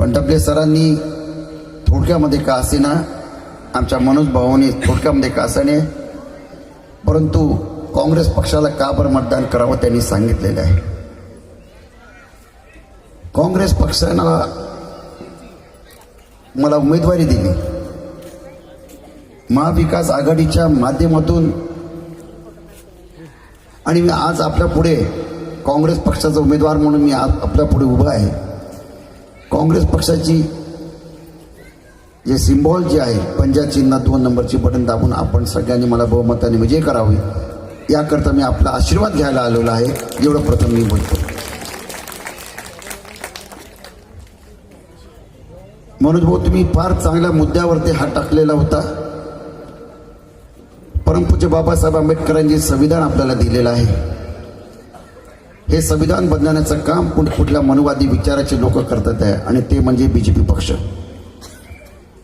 पण डबले सरांनी थोडक्यामध्ये का असेना, आमच्या मनोज भाऊने थोडक्यामध्ये का असेना, परंतु काँग्रेस पक्षाला का बरं मतदान करावं त्यांनी सांगितलेलं आहे. काँग्रेस पक्षानं मला उमेदवारी दिली. महाविकास आघाडीच्या माध्यमातून आणि मी आज आपल्या पुढे काँग्रेस पक्षाचा उमेदवार म्हणून मी आज आपल्या पुढे उभा आहे. काँग्रेस पक्षाची जे सिम्बॉल जे आहे पंजा चिन्ह 2 नंबरची बटन दाबून आपण सगळ्यांनी मला बहुमताने विजय करावी याकरता मी आपला आशीर्वाद घ्यायला आलेलो आहे. एवढं प्रथम मी बोलतो. मनोज भाऊ, तुम्ही फार चांगल्या मुद्द्यावरती हात टाकलेला होता. परमपूज्य बाबासाहेब आंबेडकरांनी संविधान आपल्याला दिलेलं आहे. हे संविधान बदलण्याचं काम कुठल्या मनोवादी विचाराचे लोक करतात आहे आणि ते म्हणजे बीजेपी पक्ष.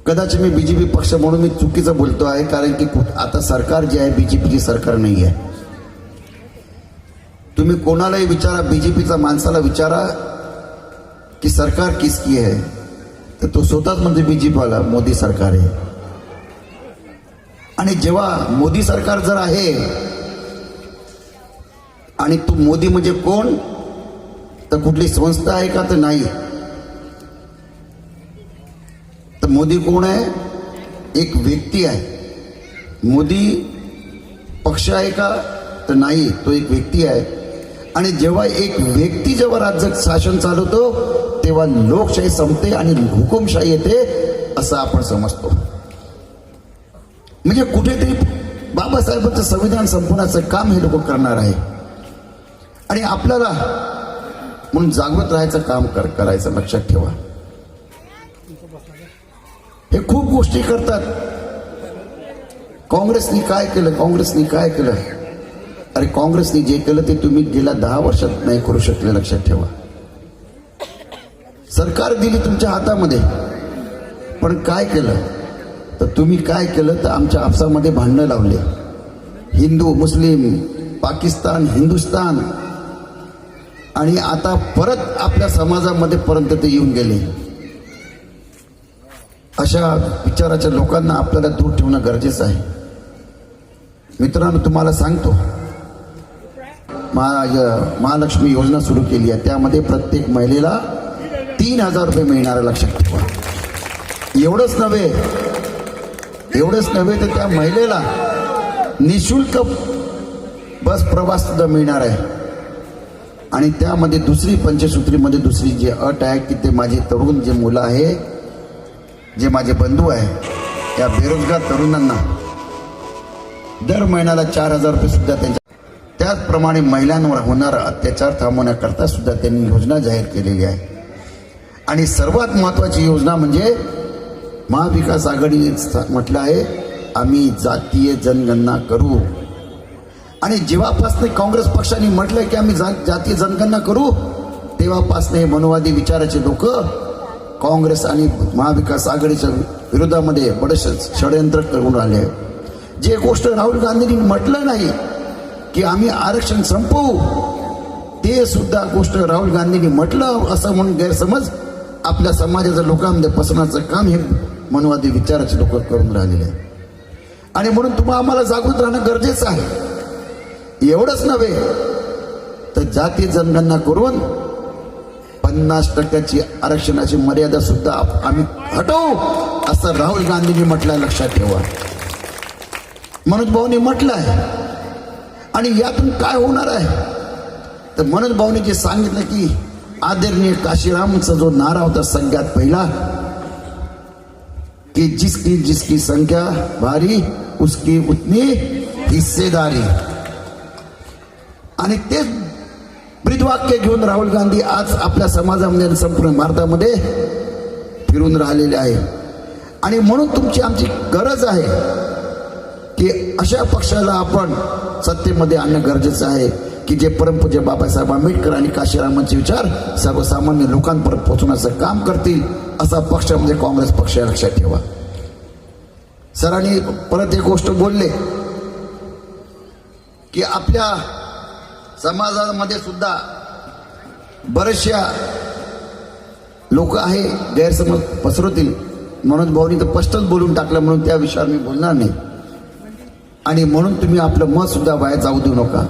कदाचित मी बीजेपी पक्ष म्हणून मी चुकीचं बोलतो आहे, कारण की आता सरकार जे आहे बीजेपीची सरकार नाही आहे. तुम्ही कोणालाही विचारा, बीजेपीचा माणसाला विचारा की सरकार किसकी आहे, तर तो स्वतःच म्हणजे बीजेपीवाला मोदी सरकार आहे. आणि जेव्हा मोदी सरकार जर आहे आणि तू मोदी म्हणजे कोण, तर कुठली संस्था आहे का, तर नाही. तर मोदी कोण आहे? एक व्यक्ती आहे. मोदी पक्ष आहे का, तर नाही, तो एक व्यक्ती आहे. आणि जेव्हा एक व्यक्ती जेव्हा राज्य शासन चालवतो तेव्हा लोकशाही संपते आणि हुकुमशाही येते असं आपण समजतो. म्हणजे कुठेतरी बाबासाहेबांचं संविधान संपवण्याचं काम हे लोक करणार आहे. आणि आपल्याला म्हणून जागृत राहायचं काम करायचं. लक्षात ठेवा, हे खूप गोष्टी करतात. काँग्रेसनी काय केलं, काँग्रेसनी काय केलं? अरे काँग्रेसने जे केलं ते तुम्ही गेल्या 10 वर्षात नाही करू शकले. लक्षात ठेवा, सरकार दिली तुमच्या हातामध्ये, पण काय केलं? तर तुम्ही काय केलं तर आमच्या आपसामध्ये भांडणं लावले. हिंदू मुस्लिम, पाकिस्तान हिंदुस्तान, आणि आता परत आपल्या समाजामध्ये पर्यंत ते येऊन गेले. अशा विचाराच्या लोकांना आपल्याला दूर ठेवणं गरजेचं आहे. मित्रांनो, तुम्हाला सांगतो, महालक्ष्मी योजना सुरू केली आहे. त्यामध्ये प्रत्येक महिलेला 3000 रुपये मिळणार आहे. लक्षात ठेवा. एवढंच नव्हे तर त्या महिलेला निशुल्क बस प्रवास सुद्धा मिळणार आहे. आणि त्यामध्ये दुसरी पंचसूत्रीमध्ये दुसरी जी अट आहे की ते माझे तरुण जे मुलं आहे, जे माझे बंधू आहे, त्या बेरोजगार तरुणांना दर महिन्याला 4000 रुपये सुद्धा त्यांच्या. त्याचप्रमाणे महिलांवर होणारा अत्याचार थांबवण्याकरता सुद्धा त्यांनी योजना जाहीर केलेली आहे. आणि सर्वात महत्त्वाची योजना म्हणजे महाविकास आघाडी म्हटलं आहे, आम्ही जातीय जनगणना करू. आणि जेव्हापासून काँग्रेस पक्षाने म्हटलं की आम्ही जातीय जनगणना करू, तेव्हापासून हे मनोवादी विचाराचे लोक काँग्रेस आणि महाविकास आघाडीच्या विरोधामध्ये बरेचसे षडयंत्र करून राहिले. जे गोष्ट राहुल गांधींनी म्हटलं नाही की आम्ही आरक्षण संपवू, ते सुद्धा गोष्ट राहुल गांधींनी म्हटलं असं म्हणून गैरसमज आपल्या समाजाच्या लोकांमध्ये पसरण्याचं काम हे मनोवादी विचाराचे लोक करून राहिलेले आहे. आणि म्हणून तुम्हाला आम्हाला जागृत राहणं गरजेचं आहे. एवढंच नव्हे तर जातीय जनगणना करून 50% आरक्षणाची मर्यादा सुद्धा आम्ही हटवू असं राहुल गांधींनी म्हटलंय. लक्षात ठेवा, मनोज भाऊनी म्हटलंय. आणि यातून काय होणार आहे तर मनोज भाऊनी जे सांगितलं की आदरणीय काशीरामचा जो नारा होता सगळ्यात पहिला कि जिसकी संख्या भारी उसकी उतनी हिस्सेदारी, आणि तेच ब्रीदवाक्य घेऊन राहुल गांधी आज आपल्या समाजामध्ये संपूर्ण भारतामध्ये फिरून राहिलेले आहे. आणि म्हणून तुमची आमची गरज आहे की अशा पक्षाला आपण सत्तेमध्ये आणणं गरजेचं आहे की जे परमपूज्य बाबासाहेब आंबेडकर आणि काशीरामांचे विचार सर्वसामान्य लोकांपर्यंत पोहोचवण्याचं काम करतील असा पक्ष म्हणजे काँग्रेस पक्ष. लक्षात ठेवा. सरांनी परत एक गोष्ट बोलले की आपल्या समाजामध्ये सुद्धा बऱ्याचशा लोक आहे गैरसमज पसरवतील. मनोज भाऊनी तर स्पष्टच बोलून टाकलं, म्हणून त्या विषयावर मी बोलणार नाही. आणि म्हणून तुम्ही आपलं मत सुद्धा वाया जाऊ देऊ नका,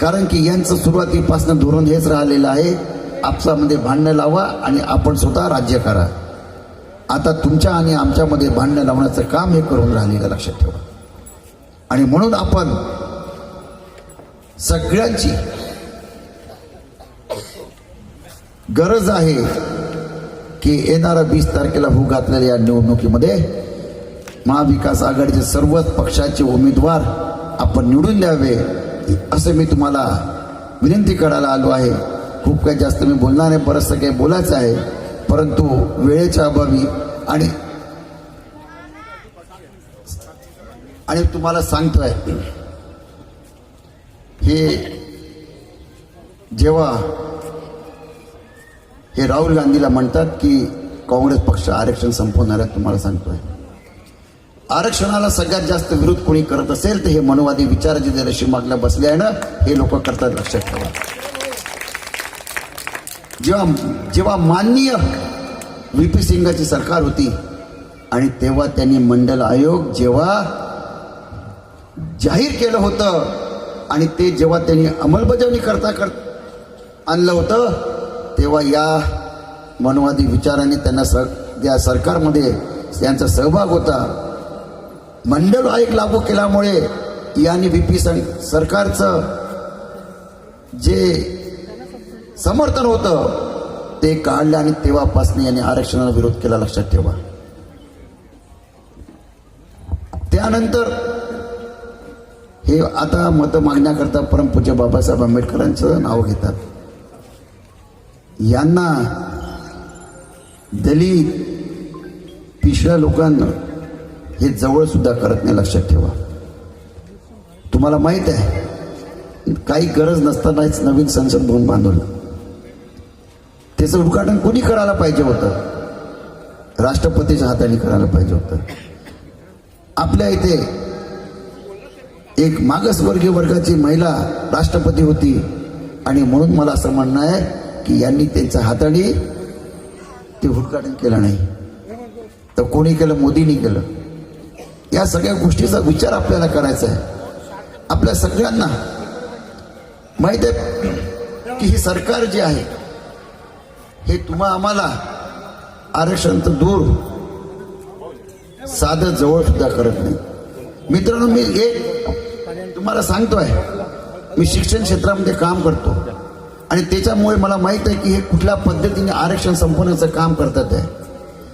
कारण की यांचं सुरुवातीपासून धोरण हेच राहिलेलं आहे, आपसामध्ये भांडणं लावा आणि आपण स्वतः राज्य करा. आता तुमच्या आणि आमच्यामध्ये भांडणं लावण्याचं काम हे करून राहिलेलं लक्षात ठेवा. आणि म्हणून आपण सगळ्यांची गरज आहे की येणाऱ्या 20 तारखेला होऊ घातलेल्या या निवडणुकीमध्ये महाविकास आघाडीचे सर्वच पक्षाचे उमेदवार आपण निवडून द्यावे, असं मी तुम्हाला विनंती करायला आलो आहे. खूप काही जास्त मी बोलणार नाही, बरंचसं काही बोलायचं आहे, परंतु वेळेच्या अभावी आणि तुम्हाला सांगतोय, हे जेव्हा हे राहुल गांधीला म्हणतात की काँग्रेस पक्ष आरक्षण संपवणार आहे, तुम्हाला सांगतोय आरक्षणाला सगळ्यात जास्त विरोध कोणी करत असेल तर हे मनोवादी विचाराचे जे रेशीमागला बसले आहे ना, हे लोक करतात, लक्षात ठेवा. जेव्हा माननीय व्ही.पी. सिंगची सरकार होती आणि तेव्हा त्यांनी मंडल आयोग जेव्हा जाहीर केलं होतं आणि ते जेव्हा त्यांनी अंमलबजावणी करता आणलं होतं, तेव्हा या मनोवादी विचाराने त्यांना या सरकारमध्ये त्यांचा सहभाग होता. मंडल आयोग लागू केल्यामुळे यांनी व्ही.पी. सरकारचं जे समर्थन होतं ते काढलं आणि तेव्हापासून यांनी आरक्षणाला विरोध केला, लक्षात ठेवा. त्यानंतर हे आता मत मागण्याकरता परमपूज्य बाबासाहेब आंबेडकरांचं नाव घेतात. यांना दलित पिछड्या लोकांना हे जवळ सुद्धा करत नाही, लक्षात ठेवा. तुम्हाला माहित आहे, काही गरज नसतानाच नवीन संसद भवन बांधवलं. त्याचं उद्घाटन कोणी करायला पाहिजे होतं? राष्ट्रपतीच्या हाताने करायला पाहिजे होतं. आपल्या इथे एक मागासवर्गीय वर्गाची महिला राष्ट्रपती होती आणि म्हणून मला असं म्हणणं आहे की यांनी त्यांच्या हाताने ते उद्घाटन केलं नाही, तर कोणी केलं? मोदींनी केलं. या सगळ्या गोष्टीचा विचार आपल्याला करायचा आहे. आपल्या सगळ्यांना माहित आहे की हे सरकार जे आहे हे आम्हाला आरक्षण तर दूर, साधं जवळ सुद्धा करत नाही. मित्रांनो, मी एक तुम्हाला सांगतोय, मी शिक्षण क्षेत्रामध्ये काम करतो आणि त्याच्यामुळे मला माहित आहे की हे कुठल्या पद्धतीने आरक्षण संपवण्याचं काम करतात आहे.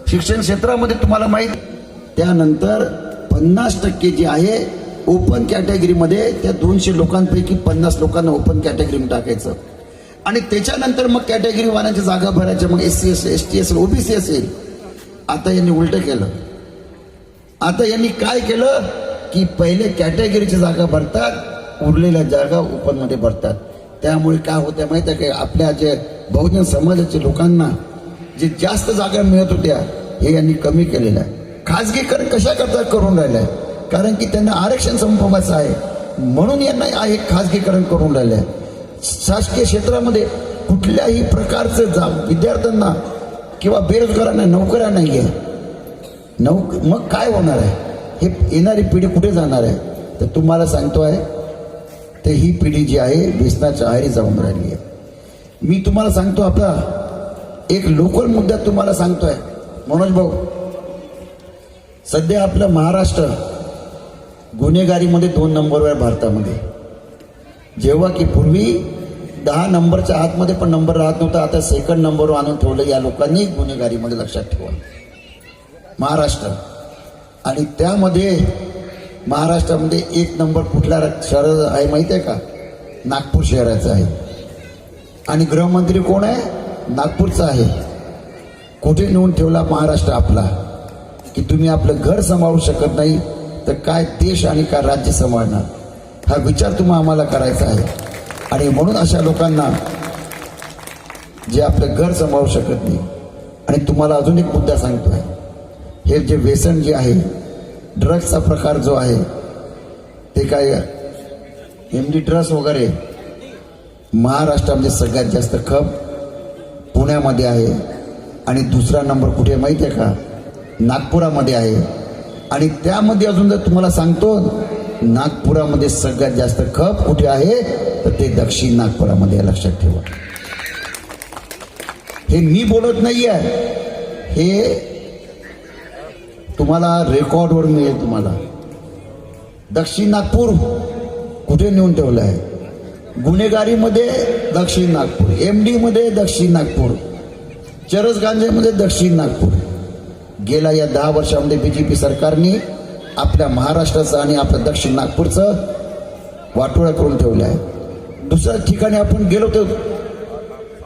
शिक्षण क्षेत्रामध्ये तुम्हाला माहित, त्यानंतर 50% जे आहे ओपन कॅटेगरीमध्ये, त्या 200 लोकांपैकी 50 लोकांना ओपन कॅटेगरीमध्ये टाकायचं आणि त्याच्यानंतर मग कॅटेगरी वाल्याच्या जागा भरायच्या. मग SC असेल, ST असेल, OBC असेल. आता यांनी उलट केलं. आता यांनी काय केलं की पहिले कॅटेगरीच्या जागा भरतात, उरलेल्या जागा ओपन मध्ये भरतात. त्यामुळे काय होतं माहिती आहे का, आपल्या जे बहुजन समाजाच्या लोकांना जे जास्त जागा मिळत होत्या हे यांनी कमी केलेलं आहे. खाजगीकरण कशा करता करून राहिलं आहे? कारण की त्यांना आरक्षण संपवायचं आहे, म्हणून यांना हे खाजगीकरण करून राहिलं आहे. शासकीय क्षेत्रामध्ये कुठल्याही प्रकारचं विद्यार्थ्यांना किंवा बेरोजगारांना नोकऱ्या नाही आहे. मग काय होणार आहे? हे येणारी पिढी कुठे जाणार आहे? तर तुम्हाला सांगतो आहे, तर ही पिढी जी आहे व्यसनाच्या आहारी जाऊन राहिली आहे. मी तुम्हाला सांगतो, आपला एक लोकल मुद्दा तुम्हाला सांगतोय मनोज भाऊ. सध्या आपलं महाराष्ट्र गुन्हेगारीमध्ये 2 नंबरवर भारतामध्ये, जेव्हा की पूर्वी 10 नंबरच्या आतमध्ये पण नंबर राहत नव्हता. आता 2nd नंबरवर आणून ठेवलं या लोकांनी गुन्हेगारीमध्ये, लक्षात ठेवा. महाराष्ट्र आणि त्यामध्ये महाराष्ट्रामध्ये 1 नंबर कुठल्या शहर आहे माहिती आहे का? नागपूर शहराचा आहे. आणि गृहमंत्री कोण आहे? नागपूरचा आहे. कुठे नेऊन ठेवला महाराष्ट्र आपला की तुम्ही आपलं घर सांभाळू शकत नाही तर काय देश आणि काय राज्य सांभाळणार? हा विचार तुम्हाला आम्हाला करायचा आहे. आणि म्हणून अशा लोकांना जे आपलं घर सांभाळू शकत नाही. आणि तुम्हाला अजून एक मुद्दा सांगतोय, हे जे व्यसन जे आहे, ड्रग्सचा प्रकार जो आहे, ते काय MD ड्रग्स वगैरे महाराष्ट्रामध्ये सगळ्यात जास्त खप पुण्यामध्ये आहे, आणि दुसरा नंबर कुठे आहे माहिती आहे का? नागपुरामध्ये आहे. आणि त्यामध्ये अजून जर तुम्हाला सांगतो, नागपुरामध्ये सगळ्यात जास्त खप कुठे आहे तर ते दक्षिण नागपुरामध्ये आहे. लक्षात ठेवा. हे मी बोलत नाही आहे, हे तुम्हाला रेकॉर्डवर मिळेल. तुम्हाला दक्षिण नागपूर कुठे नेऊन ठेवलं आहे? गुन्हेगारीमध्ये दक्षिण नागपूर, MD मध्ये दक्षिण नागपूर, चरस गांजेमध्ये दक्षिण नागपूर. गेल्या या 10 वर्षामध्ये BJP सरकारने आपल्या महाराष्ट्राचं आणि आपल्या दक्षिण नागपूरचं वाटोळं करून ठेवलं आहे. दुसऱ्या ठिकाणी आपण गेलो तर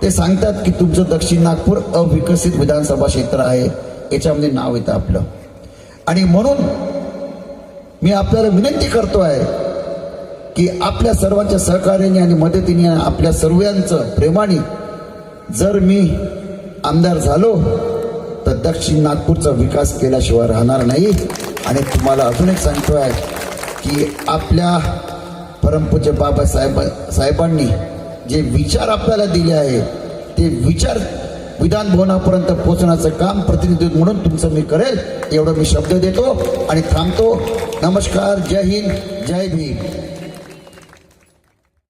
ते सांगतात की तुमचं दक्षिण नागपूर अविकसित विधानसभा क्षेत्र आहे, याच्यामध्ये नाव येतं आपलं. आणि म्हणून मी आपल्याला विनंती करतो आहे की आपल्या सर्वांच्या सहकार्याने आणि मदतीने, आपल्या सर्वांचं प्रेमाने जर मी आमदार झालो तर दक्षिण नागपूरचा विकास केल्याशिवाय राहणार नाही. आणि तुम्हाला अजून एक सांगतो आहे की आपल्या परमपूज्य बाबासाहेबांनी जे विचार आपल्याला दिले आहे ते विचार विधान भवनापर्यंत पोहोचण्याचं काम प्रतिनिधी म्हणून तुमचं मी करेल, एवढं मी शब्द देतो आणि थांबतो. नमस्कार. जय हिंद, जय भीम.